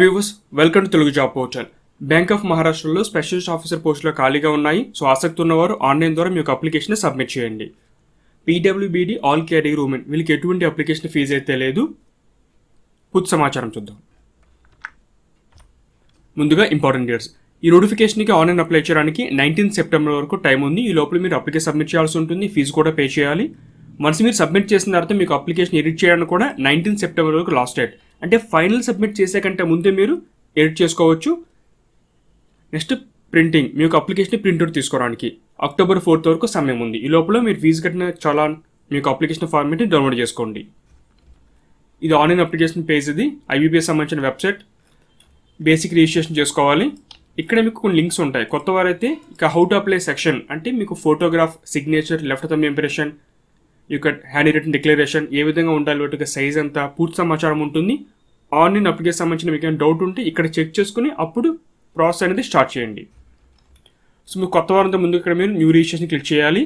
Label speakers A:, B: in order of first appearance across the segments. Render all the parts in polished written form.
A: Viewers, welcome to Telugu job portal. Bank of మహారాష్ట్రలో specialist officer పోస్టులు ఖాళీగా ఉన్నాయి. సో ఆసక్తి ఉన్నవారు ఆన్లైన్ ద్వారా మీ యొక్క అప్లికేషన్ సబ్మిట్ చేయండి. పీడబ్ల్యూబీడీ ఆల్ కేటగిరీ ఉమెన్ వీళ్ళకి ఎటువంటి అప్లికేషన్ ఫీజు అయితే లేదు. పూర్తి సమాచారం చూద్దాం. ముందుగా ఇంపార్టెంట్ డేట్స్. ఈ నోటిఫికేషన్కి ఆన్లైన్ అప్లై చేయడానికి 19 సెప్టెంబర్ వరకు టైం ఉంది. ఈ లోపల మీరు అప్లికేషన్ సబ్మిట్ చేయాల్సి ఉంటుంది. ఫీజు కూడా పే చేయాలి. వన్స్ మీరు సబ్మిట్ చేసిన తర్వాత మీకు అప్లికేషన్ ఎడిట్ చేయడానికి కూడా 19 సెప్టెంబర్ వరకు లాస్ట్ డేట్. అంటే ఫైనల్ సబ్మిట్ చేసే కంటే ముందే మీరు ఎడిట్ చేసుకోవచ్చు. నెక్స్ట్ ప్రింటింగ్, మీ యొక్క అప్లికేషన్ ప్రింట్అవుట్ తీసుకోవడానికి అక్టోబర్ 4 వరకు సమయం ఉంది. ఈ లోపల మీరు ఫీజు కట్టిన చలాన్ మీ యొక్క అప్లికేషన్ ఫార్మేట్ డౌన్లోడ్ చేసుకోండి. ఇది ఆన్లైన్ అప్లికేషన్ పేజ్. ఇది ఐబీపీఎస్ సంబంధించిన వెబ్సైట్. బేసిక్ రిజిస్ట్రేషన్ చేసుకోవాలి. ఇక్కడ మీకు కొన్ని లింక్స్ ఉంటాయి. కొత్త వారైతే ఇక హౌ టు అప్లై సెక్షన్ అంటే మీకు photograph, signature, left thumb impression, ఈ యొక్క హ్యాండ్ రిటన్ డిక్లరేషన్ ఏ విధంగా ఉండాలి, వాటి సైజ్ అంతా పూర్తి సమాచారం ఉంటుంది. ఆన్లైన్ అప్లికేషన్ సంబంధించిన మీకు ఏమైనా డౌట్ ఉంటే ఇక్కడ చెక్ చేసుకుని అప్పుడు ప్రాసెస్ అనేది స్టార్ట్ చేయండి. సో మీకు కొత్త వారంతో ముందు ఇక్కడ మీరు న్యూ రిజిస్ట్రేషన్ క్లిక్ చేయాలి.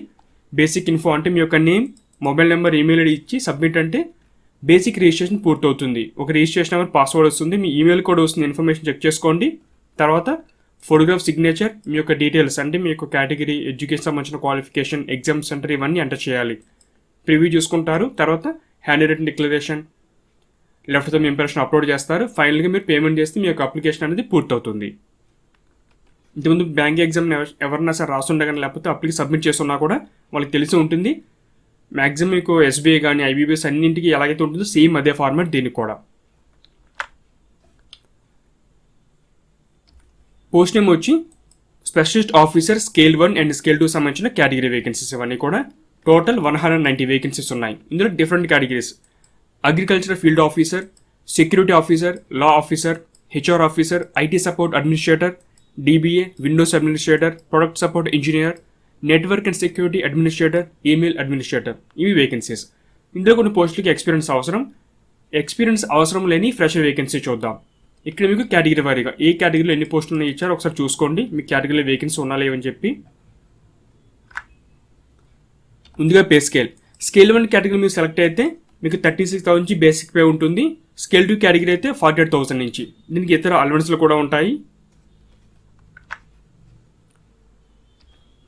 A: బేసిక్ ఇన్ఫో అంటే మీ యొక్క name, mobile number, email ID ఇచ్చి సబ్మిట్ అంటే బేసిక్ రిజిస్ట్రేషన్ పూర్తవుతుంది. ఒక రిజిస్ట్రేషన్ నెంబర్, పాస్వర్డ్ వస్తుంది, మీ ఈమెయిల్ కూడా వస్తుంది. ఇన్ఫర్మేషన్ చెక్ చేసుకోండి. తర్వాత ఫోటోగ్రాఫ్, సిగ్నేచర్, మీ యొక్క డీటెయిల్స్ అంటే మీ యొక్క కేటగిరీ, ఎడ్యుకేషన్ సంబంధించిన క్వాలిఫికేషన్, ఎగ్జామ్ సెంటర్ ఇవన్నీ ఎంటర్ చేయాలి. ప్రివ్యూ చూసుకుంటారు. తర్వాత hand written declaration, left thumb impression upload చేస్తారు. ఫైనల్గా మీరు పేమెంట్ చేస్తే మీ యొక్క అప్లికేషన్ అనేది పూర్తవుతుంది. ఇంతకుముందు బ్యాంక్ ఎగ్జామ్ ఎవరన్నా సరే రాస్తుండే కానీ లేకపోతే అప్లికేషన్ సబ్మిట్ చేస్తున్నా కూడా వాళ్ళకి తెలిసి ఉంటుంది. మ్యాక్సిమం మీకు ఎస్బీఐ కానీ ఐబీబీఎస్ అన్నింటికి ఎలాగైతే ఉంటుందో సేమ్ అదే ఫార్మాట్ దీనికి కూడా. పోస్ట్ నేమ్ వచ్చి specialist officer scale 1 and scale 2 సంబంధించిన కేటగిరీ వేకెన్సీస్ ఇవన్నీ కూడా. టోటల్ 190 వేకెన్సీస్ ఉన్నాయి. ఇందులో different categories: agriculture field officer, security officer, law officer, HR officer, IT support administrator, DBA, Windows administrator, product support engineer, network and security administrator, email administrator. ఇవి vacancies. ఇందులో కొన్ని పోస్టులకి experience అవసరం. Experience అవసరం లేని fresher vacancy చూద్దాం. ఇక్కడ మీకు కేటగిరీ వారీగా ఏ కేటగిరీలో ఎన్ని పోస్టులు ఉన్నాయి ఇచ్చారో ఒకసారి చూసుకోండి. మీ కేటగిరీలో వేకెన్సీ ఉన్నా లేవని చెప్పి. ముందుగా పే స్కేల్. స్కేల్ 1 కేటగిరీ మీరు సెలెక్ట్ అయితే మీకు 36,000 నుంచి బేసిక్ పే ఉంటుంది. స్కేల్ 2 కేటగిరీ అయితే 48,000 నుంచి. దీనికి ఇతర అలవెన్స్లు కూడా ఉంటాయి.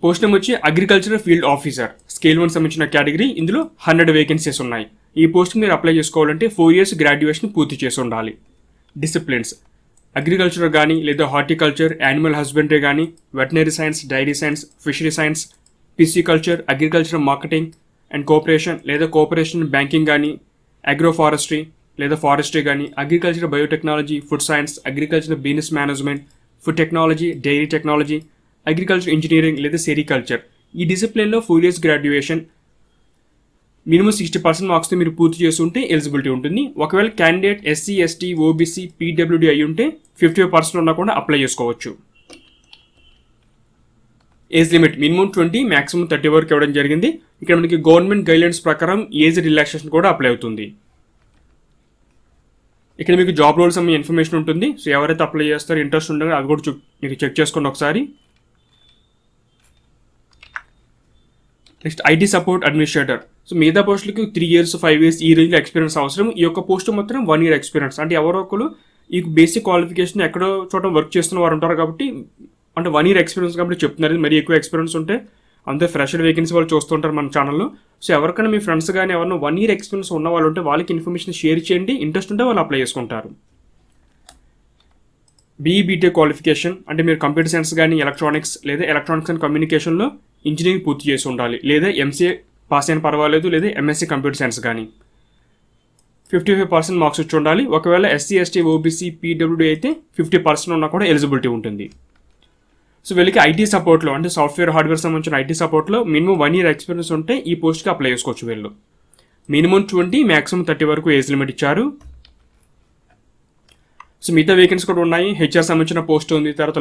A: పోస్ట్ నేమ్ వచ్చి అగ్రికల్చర్ ఫీల్డ్ ఆఫీసర్ స్కేల్ 1 సంబంధించిన కేటగిరీ. ఇందులో 100 వేకెన్సీస్ ఉన్నాయి. ఈ పోస్ట్ మీరు అప్లై చేసుకోవాలంటే 4 years గ్రాడ్యుయేషన్ పూర్తి చేసి ఉండాలి. డిసిప్లిన్స్: అగ్రికల్చర్ కానీ లేదా హార్టికల్చర్, యానిమల్ హస్బెండరీ కానీ, veterinary science, dairy science, fishery science, pisciculture, agriculture marketing and cooperation లేదా కోఆపరేషన్ బ్యాంకింగ్ కానీ, అగ్రో ఫారెస్ట్రీ లేదా ఫారెస్ట్రీ కానీ, agriculture biotechnology, food science, agriculture business management, food technology, dairy technology, agriculture engineering లేదా sericulture. ఈ డిసిప్లిన్లో 4 years graduation, minimum 60% మార్క్స్తో మీరు పూర్తి చేస్తుంటే ఎలిజిబిలిటీ ఉంటుంది. ఒకవేళ candidate SC, ST, OBC, PWD అయి ఉంటే 55% ఉన్నా కూడా అప్లై చేసుకోవచ్చు. ఏజ్ లిమిట్ మినిమం 20, మ్యాక్సిమం 30 వరకు ఇవ్వడం జరిగింది. ఇక్కడ మనకి గవర్నమెంట్ గైడ్లైన్స్ ప్రకారం ఏజ్ రిలాక్సేషన్ కూడా అప్లై అవుతుంది. ఇక్కడ మీకు జాబ్ రోల్స్ అమ్మే ఇన్ఫర్మేషన్ ఉంటుంది. సో ఎవరైతే అప్లై చేస్తారో ఇంట్రెస్ట్ ఉంటుందో అది కూడా మీకు చెక్ చేసుకోండి ఒకసారి. Next IT support administrator. So మిగతా పోస్టులకి 3 years, 5 years ఈ రేంజ్లో ఎక్స్పీరియన్స్ అవసరం. ఈ యొక్క పోస్ట్ మాత్రం 1 year ఎక్స్పీరియన్స్. అంటే ఎవరో ఒకరు ఈ బేసిక్ క్వాలిఫికేషన్ ఎక్కడో చోట వర్క్ చేస్తున్న వారు ఉంటారు కాబట్టి, అంటే 1 year ఎక్స్పీరియన్స్ కాబట్టి చెప్తున్నారు. మరి ఎక్కువ ఎక్స్పీరియన్స్ ఉంటే అంతే ఫ్రెషర్ వేకెన్సీ వాళ్ళు చూస్తుంటారు మన ఛానల్లో. సో ఎవరికైనా మీ ఫ్రెండ్స్ కానీ ఎవరైనా 1 year ఎక్స్పీరియన్స్ ఉన్న వాళ్ళు ఉంటే వాళ్ళకి ఇన్ఫర్మేషన్ షేర్ చేయండి. ఇంట్రెస్ట్ ఉంటే వాళ్ళు అప్లై చేసుకుంటారు. బీఈబీటెక్ క్వాలిఫికేషన్ అంటే మీరు కంప్యూటర్ సైన్స్ కానీ, ఎలక్ట్రానిక్స్ లేదా ఎలక్ట్రానిక్స్ అండ్ కమ్యూనికేషన్లో ఇంజనీరింగ్ పూర్తి చేసి ఉండాలి. లేదా ఎంసీఏ పాస్ అయిన పర్వాలేదు, లేదా ఎంఎస్సీ కంప్యూటర్ సైన్స్ కానీ. 55% మార్క్స్ వచ్చి ఉండాలి. ఒకవేళ ఎస్సీ, ఎస్టీ, ఓబీసీ, పీడబ్ల్యూడీ అయితే 50% ఉన్నా కూడా ఎలిజిబిలిటీ ఉంటుంది. సో వీళ్ళకి ఐటీ సపోర్ట్లో అంటే సాఫ్ట్వేర్, హార్డ్వేర్ సంబంధించిన ఐటీ సపోర్ట్లో మినిమం 1 year ఎక్స్పీరియన్స్ ఉంటే ఈ పోస్ట్కి అప్లై చేసుకోవచ్చు. వీళ్ళు మినిమం 20, మ్యాక్సిమం 30 వరకు ఏజ్ లిమిట్ ఇచ్చారు. సో మిగతా వేకెన్సీ కూడా ఉన్నాయి. హెచ్ఆర్ సంబంధించిన పోస్ట్ ఉంది, తర్వాత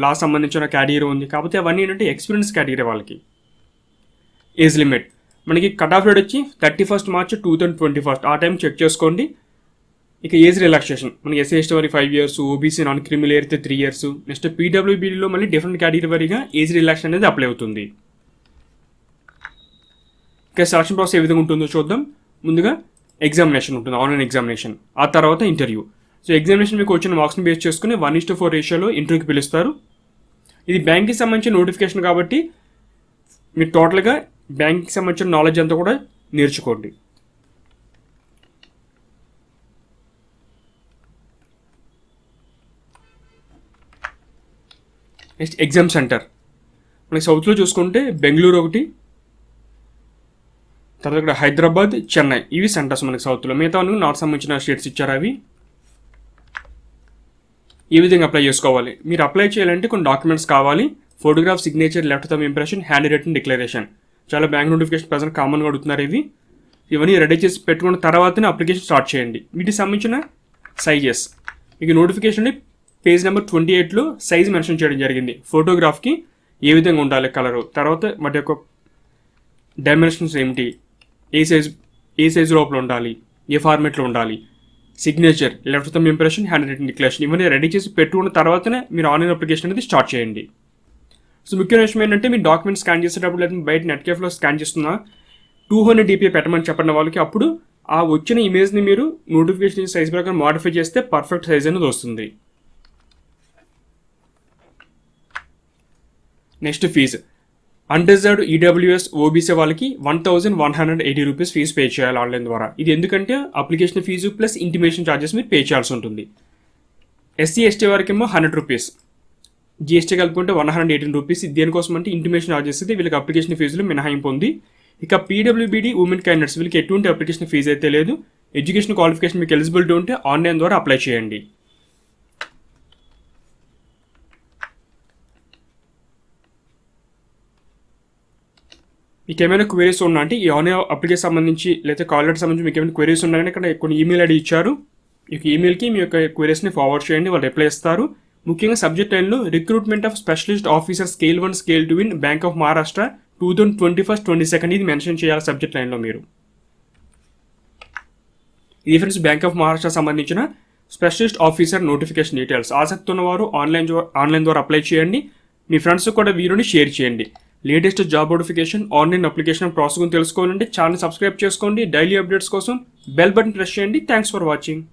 A: లా సంబంధించిన కేటగిరీ ఉంది. కాకపోతే అవన్నీ ఏంటంటే ఎక్స్పీరియన్స్ కేటగిరీ వాళ్ళకి. ఏజ్ లిమిట్ మనకి కట్ ఆఫ్ డేట్ వచ్చి 31st March 2021. ఆ టైం చెక్ చేసుకోండి. ఇక ఏజ్ రిలాక్సేషన్ మనకి ఎస్సీ, ఎస్టీ వారికి 5 years, ఓబీసీ నాన్ క్రిమినల్ అయితే 3 years. నెక్స్ట్ పీడబ్ల్యూబీడీలో మళ్ళీ డిఫరెంట్ కేటగిరీ వారీగా ఏజ్ రిలాక్సేషన్ అనేది అప్లై అవుతుంది. ఇక సెలక్షన్ ప్రాసెస్ ఏ విధంగా ఉంటుందో చూద్దాం. ముందుగా ఎగ్జామినేషన్ ఉంటుంది, ఆన్లైన్ ఎగ్జామినేషన్. ఆ తర్వాత ఇంటర్వ్యూ. సో ఎగ్జామినేషన్ మీకు వచ్చిన మార్క్స్ని బేస్ చేసుకుని 1:4 రేషియోలో ఇంటర్వ్యూకి పిలుస్తారు. ఇది బ్యాంక్కి సంబంధించిన నోటిఫికేషన్ కాబట్టి మీరు టోటల్గా బ్యాంక్కి సంబంధించిన నాలెడ్జ్ అంతా కూడా నేర్చుకోండి. నెక్స్ట్ ఎగ్జామ్ సెంటర్ మనకి సౌత్లో చూసుకుంటే బెంగళూరు ఒకటి, తర్వాత ఇక్కడ హైదరాబాద్, చెన్నై, ఇవి సెంటర్స్ మనకి సౌత్లో. మిగతా నార్త్ సంబంధించిన స్టేట్స్ ఇచ్చారు. అవి ఈ విధంగా అప్లై చేసుకోవాలి. మీరు అప్లై చేయాలంటే కొన్ని డాక్యుమెంట్స్ కావాలి. Photograph, signature, left thumb impression, hand written declaration. చాలా బ్యాంక్ నోటిఫికేషన్ ప్రజెంట్ కామన్గా అడుగుతున్నారు. ఇవన్నీ రెడీ చేసి పెట్టుకున్న తర్వాతనే అప్లికేషన్ స్టార్ట్ చేయండి. వీటికి సంబంధించిన సైజెస్ మీకు నోటిఫికేషన్ పేజ్ నెంబర్ 28లో సైజ్ మెన్షన్ చేయడం జరిగింది. ఫోటోగ్రాఫ్కి ఏ విధంగా ఉండాలి కలరు, తర్వాత వాటి యొక్క డైమెన్షన్స్ ఏమిటి, ఏ సైజ్ లోపల ఉండాలి, ఏ ఫార్మేట్లో ఉండాలి, signature, left thumb impression, hand written declaration, ఇవన్నీ రెడీ చేసి పెట్టుకున్న తర్వాతనే మీరు ఆన్లైన్ అప్లికేషన్ అనేది స్టార్ట్ చేయండి. సో ముఖ్యమైన విషయం ఏంటంటే మీరు డాక్యుమెంట్ స్కాన్ చేసేటప్పుడు లేదా బయట నెట్కేఫ్లో స్కాన్ చేస్తున్నా 200 dpi పెట్టమని చెప్పిన వాళ్ళకి అప్పుడు ఆ వచ్చిన ఇమేజ్ని మీరు నోటిఫికేషన్ సైజ్ ప్రకారం మాడిఫై చేస్తే పర్ఫెక్ట్ సైజ్ అనేది వస్తుంది. Next fee unreserved EWS OBC వాళ్ళకి 1180 రూపీస్ ఫీజు పే చేయాలి ఆన్లైన్ ద్వారా. ఇది ఎందుకంటే application fee plus intimation charges మీరు పే చేయాల్సి ఉంటుంది. ఎస్సీ ఎస్టీ వారికి ఏమో 100 రూపీస్, జిఎస్టీ కలుపుకుంటే 118 రూపీస్. దేనికోసం అంటే ఇంటిమేషన్ ఛార్జెస్ అయితే వీళ్ళకి అప్లికేషన్ ఫీజులు మినహాయింపు ఉంది. ఇక పీడబ్ల్యూబీడీ ఉమెన్ క్యాండిడేట్స్ వీళ్ళకి ఎటువంటి అప్లికేషన్ ఫీజు అయితే లేదు. ఎడ్యుకేషన్ క్వాలిఫికేషన్ మీకు ఎలిజిబిలిటీ ఉంటే ఆన్లైన్ ద్వారా అప్లై చేయండి. మీకు ఏమైనా క్వైరీస్ ఉన్నా అంటే ఈ ఆన్లైన్ అప్లికేషన్ సంబంధించి లేదా కాల్ లెటర్ సంబంధించి మీకు ఏమైనా క్వైరీస్ ఉన్నాయని ఇక్కడ కొన్ని ఈమెయిల్ ఐడి ఇచ్చారు. ఈ ఈమెయిల్కి మీ యొక్క క్వైరీస్ని ఫార్వర్డ్ చేయండి, వాళ్ళు రిప్లై ఇస్తారు. ముఖ్యంగా సబ్జెక్ట్ లైన్లో recruitment of specialist officer scale 1 scale 2 in bank of Maharashtra 2021-22 ఇది మెన్షన్ చేయాలి సబ్జెక్ట్ లైన్లో మీరు. ఇది ఫ్రెండ్స్ బ్యాంక్ ఆఫ్ మహారాష్ట్ర సంబంధించిన స్పెషలిస్ట్ ఆఫీసర్ నోటిఫికేషన్ డీటెయిల్స్. ఆసక్తి ఉన్నవారు ఆన్లైన్ ద్వారా అప్లై చేయండి. మీ ఫ్రెండ్స్ కూడా వీడియోని షేర్ చేయండి. Latest job notification, online application process గురించి తెలుసుకోవాలంటే ఛానల్ సబ్స్క్రైబ్ చేసుకోండి. డైలీ అప్డేట్స్ కోసం బెల్ బటన్ ప్రెస్ చేయండి. Thanks for watching.